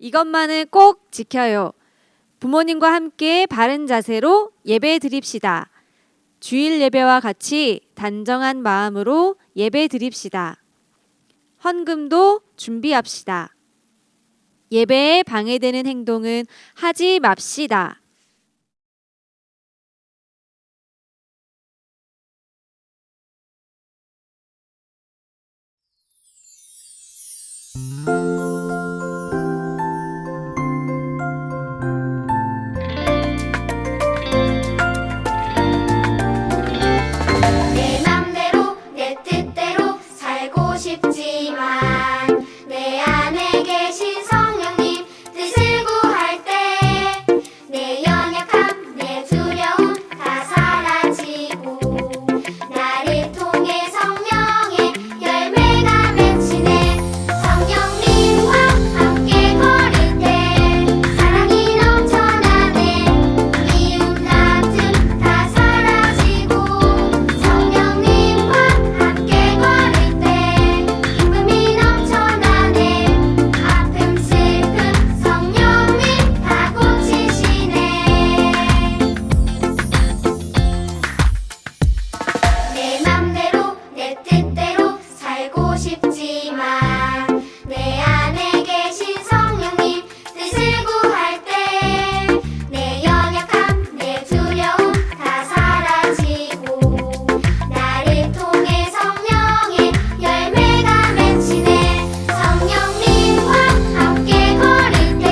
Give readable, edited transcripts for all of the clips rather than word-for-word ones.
이것만은 꼭 지켜요. 부모님과 함께 바른 자세로 예배 드립시다. 주일 예배와 같이 단정한 마음으로 예배 드립시다. 헌금도 준비합시다. 예배에 방해되는 행동은 하지 맙시다. 내 맘대로 내 뜻대로 살고 싶지만 내 안에 계신 성령님 뜻을 구할 때 내 연약함 내 두려움 다 사라지고 나를 통해 성령의 열매가 맺히네. 성령님과 함께 걸을 때 사랑이 넘쳐나네. 미움 다툼 다 사라지고 성령님과 함께 걸을 때 기쁨이 넘쳐나네. 아픔 슬픔 성령님 다 고치시네. 내 맘대로 내 뜻대로 살고 싶지만 내 안에 계신 성령님 뜻을 구할 때 내 연약함 내 두려움 다 사라지고 나를 통해 성령의 열매가 맺히네. 성령님과 함께 걸을 때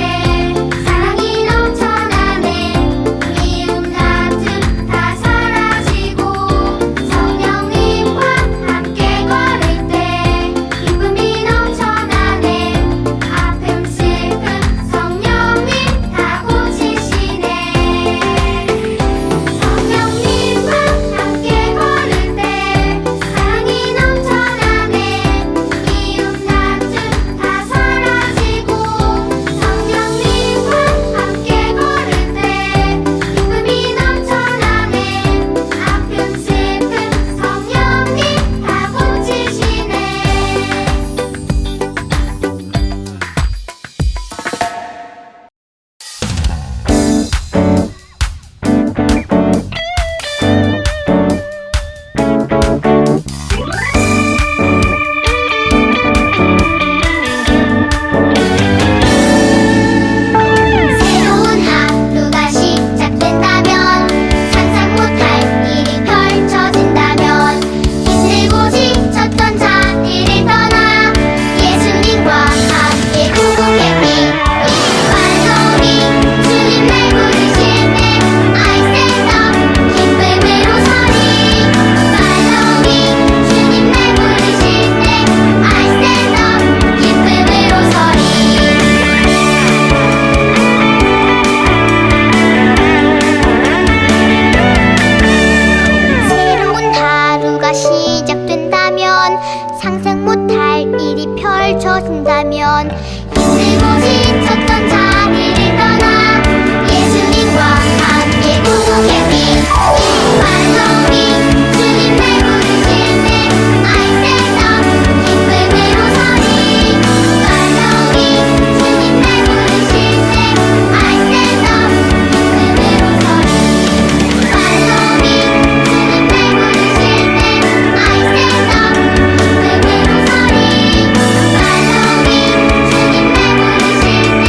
사랑이 넘쳐나네. 미움 다툼 다 사라지고 성령님과 함께 걸을 때 기쁨이 넘쳐나네. 아픔 슬픔 성령님 다 고치시네. 성령님과 함께 걸을 때 사랑이 넘쳐나네. 미움 다툼 다 사라지고 성령님과 함께 걸을 때 기쁨이 넘쳐나네. 아픔 슬픔 성령님 다 고치시네. 새로운 하루가 시작된다면 상상 못할 일이 펼쳐진다면 힘들고 지쳤던 자리를 떠나 예수님과 함께 구속했니. 발걸이 주님 날 부르실 때 I stand up 기쁨으로 서리. 발걸이 주님 날 부르실 때 I stand up 기쁨으로 서리. 새로운 하루가 시작된다면 상상 못할 일이 펼쳐진다면 힘들고 지쳤던 자리를 떠나 예수님과 함께 구속했니. 발걸이 주님 날 부르실 때 I stand up 기쁨으로 서리. 발걸이 주님 날 부르실 때 I stand up 기쁨으로 서리. 발걸이 주님 날 부르실 때 I stand up 기쁨으로 서리. 발걸이 주님 날 부르실 때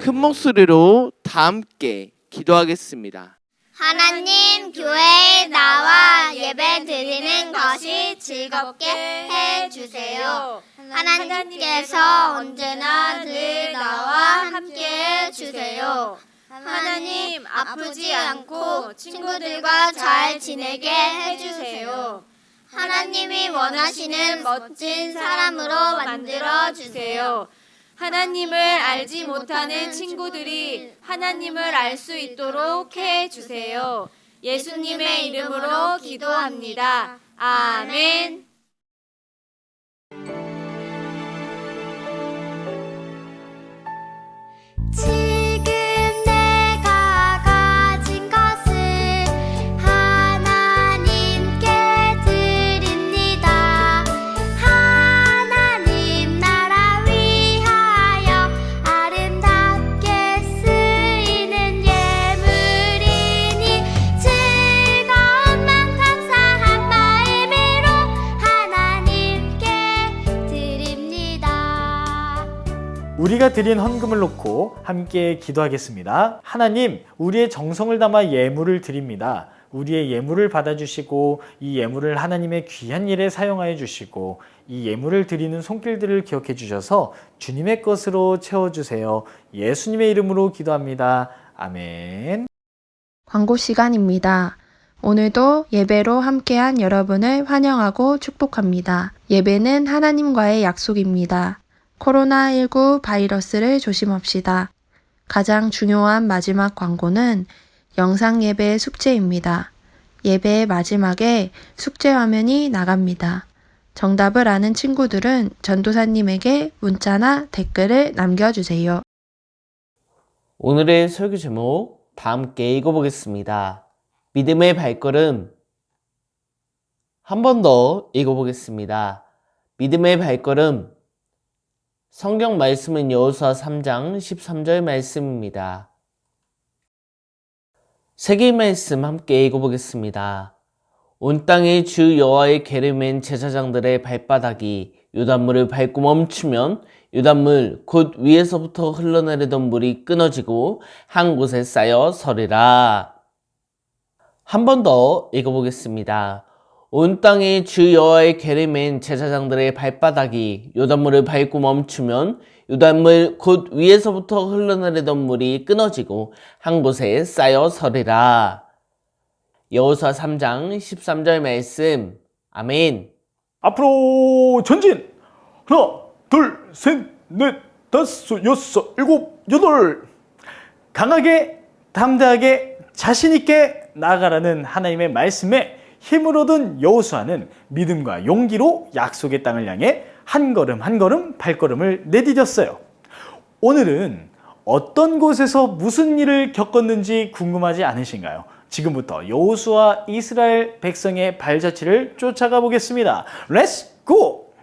큰 목소리로 다 함께 기도하겠습니다. 하나님, 교회에 나와 예배 드리는 것이 즐겁게 해주세요. 하나님께서 언제나 늘 나와 함께 해주세요. 하나님, 아프지 않고 친구들과 잘 지내게 해주세요. 하나님이 원하시는 멋진 사람으로 만들어 주세요. 하나님을 알지 못하는 친구들이 하나님을 알 수 있도록 해 주세요. 예수님의 이름으로 기도합니다. 아멘. 지금 내가 가진 것을 하나님께 드립니다. 하나님 나라 위하여 아름답게 쓰이는 예물이니 즐거움만 감사한 마음으로 하나님께 드립니다. 우리가 드린 헌금을 놓고 함께 기도하겠습니다. 하나님, 우리의 정성을 담아 예물을 드립니다. 우리의 예물을 받아주시고 이 예물을 하나님의 귀한 일에 사용하여 주시고 이 예물을 드리는 손길들을 기억해 주셔서 주님의 것으로 채워주세요. 예수님의 이름으로 기도합니다. 아멘. 광고 시간입니다. 오늘도 예배로 함께한 여러분을 환영하고 축복합니다. 예배는 하나님과의 약속입니다. 코로나19 바이러스를 조심합시다. 가장 중요한 마지막 광고는 영상 예배 숙제입니다. 예배의 마지막에 숙제 화면이 나갑니다. 정답을 아는 친구들은 전도사님에게 문자나 댓글을 남겨주세요. 오늘의 설교 제목 다 함께 읽어보겠습니다. 믿음의 발걸음. 한 번 더 읽어보겠습니다. 믿음의 발걸음. 성경 말씀은 여호수아 3장 13절 말씀입니다. 세 개의 말씀 함께 읽어보겠습니다. 온 땅에 주 여호와의 계를 맨 제사장들의 발바닥이 요단물을 밟고 멈추면 요단물 곧 위에서부터 흘러내리던 물이 끊어지고 한 곳에 쌓여 서리라. 한 번 더 읽어보겠습니다. 온 땅에 주 여호와의 계를 맨 제사장들의 발바닥이 요단물을 밟고 멈추면 요단물 곧 위에서부터 흘러내리던 물이 끊어지고 한 곳에 쌓여 서리라. 여호수아 3장 13절 말씀. 아멘. 앞으로 전진! 하나, 둘, 셋, 넷, 다섯, 여섯, 일곱, 여덟! 강하게, 담대하게, 자신있게 나아가라는 하나님의 말씀에 힘을 얻은 여호수아는 믿음과 용기로 약속의 땅을 향해 한 걸음 한 걸음 발걸음을 내디뎠어요. 오늘은 어떤 곳에서 무슨 일을 겪었는지 궁금하지 않으신가요? 지금부터 여호수아 이스라엘 백성의 발자취를 쫓아가 보겠습니다. 렛츠 고!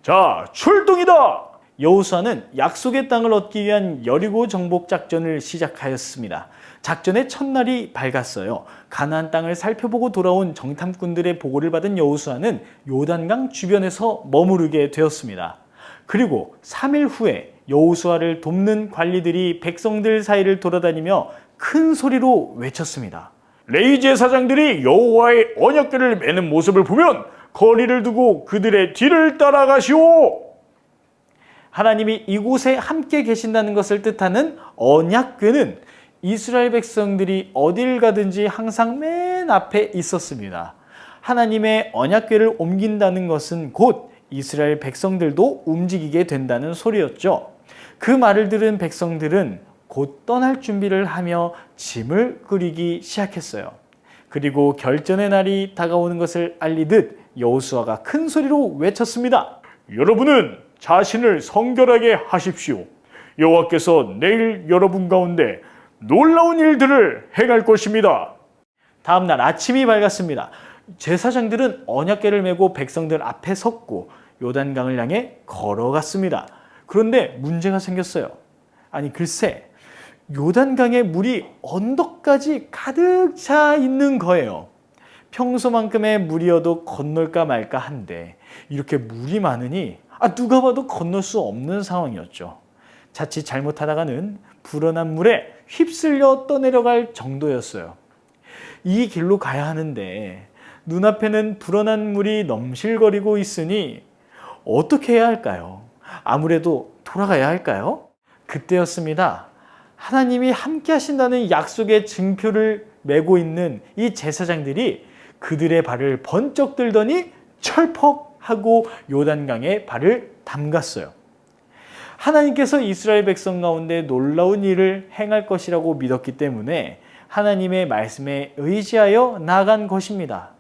자, 출동이다! 여호수아는 약속의 땅을 얻기 위한 여리고 정복 작전을 시작하였습니다. 작전의 첫날이 밝았어요. 가나안 땅을 살펴보고 돌아온 정탐꾼들의 보고를 받은 여호수아는 요단강 주변에서 머무르게 되었습니다. 그리고 3일 후에 여호수아를 돕는 관리들이 백성들 사이를 돌아다니며 큰 소리로 외쳤습니다. 레위 제사장들이 여호와의 언약궤를 매는 모습을 보면 거리를 두고 그들의 뒤를 따라가시오. 하나님이 이곳에 함께 계신다는 것을 뜻하는 언약궤는 이스라엘 백성들이 어딜 가든지 항상 맨 앞에 있었습니다. 하나님의 언약궤를 옮긴다는 것은 곧 이스라엘 백성들도 움직이게 된다는 소리였죠. 그 말을 들은 백성들은 곧 떠날 준비를 하며 짐을 꾸리기 시작했어요. 그리고 결전의 날이 다가오는 것을 알리듯 여호수아가 큰 소리로 외쳤습니다. 여러분은 자신을 성결하게 하십시오. 여호와께서 내일 여러분 가운데 놀라운 일들을 행할 것입니다. 다음 날 아침이 밝았습니다. 제사장들은 언약궤를 메고 백성들 앞에 섰고 요단강을 향해 걸어갔습니다. 그런데 문제가 생겼어요. 아니 글쎄, 요단강에 물이 언덕까지 가득 차 있는 거예요. 평소만큼의 물이어도 건널까 말까 한데 이렇게 물이 많으니 누가 봐도 건널 수 없는 상황이었죠. 자칫 잘못하다가는 불어난 물에 휩쓸려 떠내려갈 정도였어요. 이 길로 가야 하는데 눈앞에는 불어난 물이 넘실거리고 있으니 어떻게 해야 할까요? 아무래도 돌아가야 할까요? 그때였습니다. 하나님이 함께 하신다는 약속의 증표를 메고 있는 이 제사장들이 그들의 발을 번쩍 들더니 철퍽하고 요단강에 발을 담갔어요. 하나님께서 이스라엘 백성 가운데 놀라운 일을 행할 것이라고 믿었기 때문에 하나님의 말씀에 의지하여 나아간 것입니다.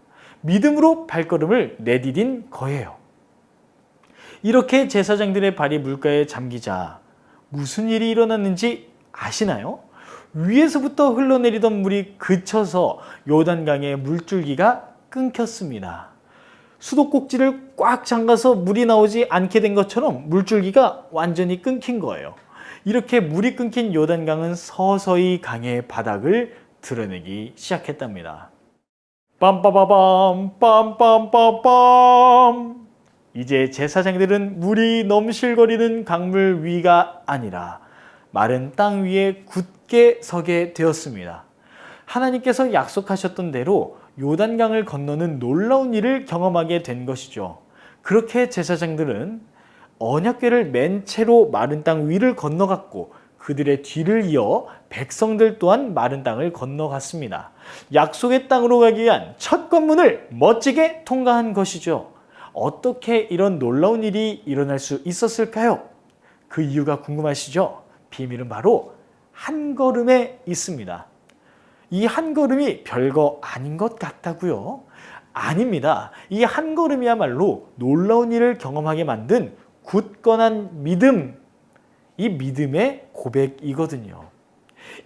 믿음으로 발걸음을 내디딘 거예요. 이렇게 제사장들의 발이 물가에 잠기자 무슨 일이 일어났는지 아시나요? 위에서부터 흘러내리던 물이 그쳐서 요단강의 물줄기가 끊겼습니다. 수도꼭지를 꽉 잠가서 물이 나오지 않게 된 것처럼 물줄기가 완전히 끊긴 거예요. 이렇게 물이 끊긴 요단강은 서서히 강의 바닥을 드러내기 시작했답니다. 빰빠바밤 빰빰빰빰. 이제 제사장들은 물이 넘실거리는 강물 위가 아니라 마른 땅 위에 굳게 서게 되었습니다. 하나님께서 약속하셨던 대로 요단강을 건너는 놀라운 일을 경험하게 된 것이죠. 그렇게 제사장들은 언약궤를 맨 채로 마른 땅 위를 건너갔고 그들의 뒤를 이어 백성들 또한 마른 땅을 건너갔습니다. 약속의 땅으로 가기 위한 첫 관문을 멋지게 통과한 것이죠. 어떻게 이런 놀라운 일이 일어날 수 있었을까요? 그 이유가 궁금하시죠? 비밀은 바로 한 걸음에 있습니다. 이 한 걸음이 별거 아닌 것 같다고요? 아닙니다. 이 한 걸음이야말로 놀라운 일을 경험하게 만든 굳건한 믿음, 이 믿음의 고백이거든요.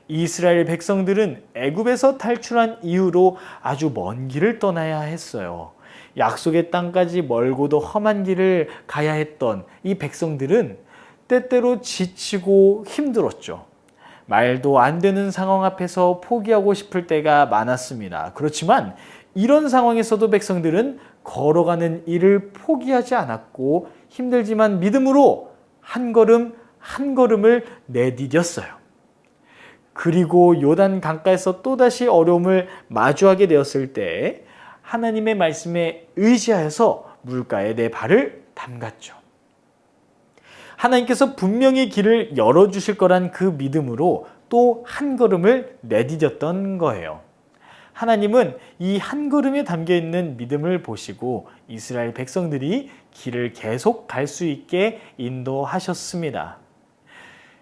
이스라엘 백성들은 애굽에서 탈출한 이후로 아주 먼 길을 떠나야 했어요. 약속의 땅까지 멀고도 험한 길을 가야 했던 이 백성들은 때때로 지치고 힘들었죠. 말도 안 되는 상황 앞에서 포기하고 싶을 때가 많았습니다. 그렇지만 이런 상황에서도 백성들은 걸어가는 일을 포기하지 않았고 힘들지만 믿음으로 한 걸음 한 걸음을 내디뎠어요. 그리고 요단 강가에서 또다시 어려움을 마주하게 되었을 때 하나님의 말씀에 의지하여서 물가에 내 발을 담갔죠. 하나님께서 분명히 길을 열어주실 거란 그 믿음으로 또 한 걸음을 내디뎠던 거예요. 하나님은 이 한 걸음에 담겨있는 믿음을 보시고 이스라엘 백성들이 길을 계속 갈 수 있게 인도하셨습니다.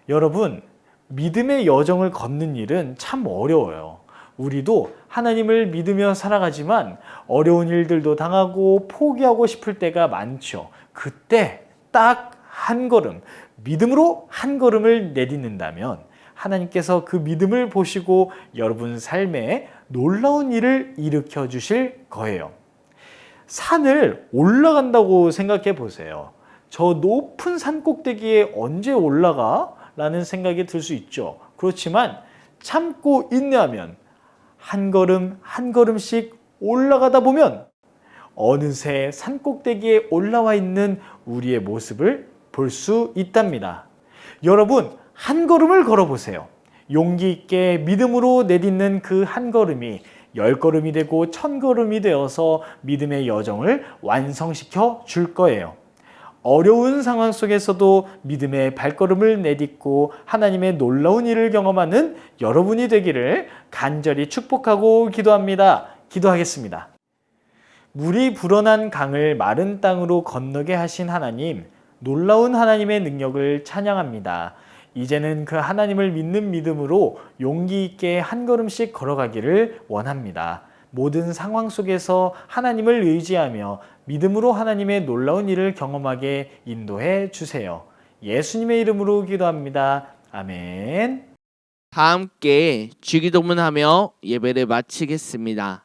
여러분, 믿음의 여정을 걷는 일은 참 어려워요. 우리도 하나님을 믿으며 살아가지만 어려운 일들도 당하고 포기하고 싶을 때가 많죠. 그때 딱 한 걸음, 믿음으로 한 걸음을 내딛는다면 하나님께서 그 믿음을 보시고 여러분 삶에 놀라운 일을 일으켜 주실 거예요. 산을 올라간다고 생각해 보세요. 저 높은 산 꼭대기에 언제 올라가? 라는 생각이 들 수 있죠. 그렇지만 참고 인내하면 한 걸음 한 걸음씩 올라가다 보면 어느새 산 꼭대기에 올라와 있는 우리의 모습을 볼 수 있답니다. 여러분, 한 걸음을 걸어보세요. 용기 있게 믿음으로 내딛는 그 한 걸음이 10걸음이 되고 1000걸음이 되어서 믿음의 여정을 완성시켜 줄 거예요. 어려운 상황 속에서도 믿음의 발걸음을 내딛고 하나님의 놀라운 일을 경험하는 여러분이 되기를 간절히 축복하고 기도합니다. 기도하겠습니다. 물이 불어난 강을 마른 땅으로 건너게 하신 하나님, 놀라운 하나님의 능력을 찬양합니다. 이제는 그 하나님을 믿는 믿음으로 용기 있게 한 걸음씩 걸어가기를 원합니다. 모든 상황 속에서 하나님을 의지하며 믿음으로 하나님의 놀라운 일을 경험하게 인도해 주세요. 예수님의 이름으로 기도합니다. 아멘. 다 함께 주기도문하며 예배를 마치겠습니다.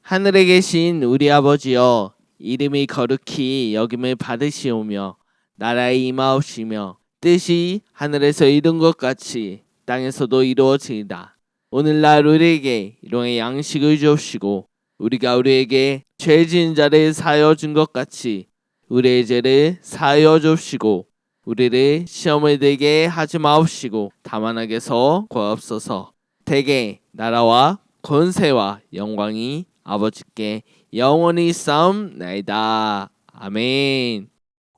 하늘에 계신 우리 아버지여, 이름이 거룩히 여김을 받으시오며 나라에 임하옵시며 뜻이 하늘에서 이룬 것 같이 땅에서도 이루어지이다. 오늘날 우리에게 일용의 양식을 주옵시고 우리가 우리에게 죄 지은 자를 사하여 준 것 같이 우리의 죄를 사하여 주옵시고 우리를 시험을 들게 하지 마옵시고 다만 악에서 구하옵소서. 대개 나라와 권세와 영광이 아버지께 영원히 있사옵나이다. 아멘.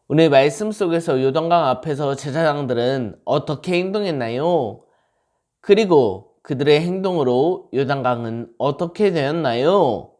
오늘 말씀 속에서 요단강 앞에서 제사장들은 어떻게 행동했나요? 그리고 그들의 행동으로 요단강은 어떻게 되었나요?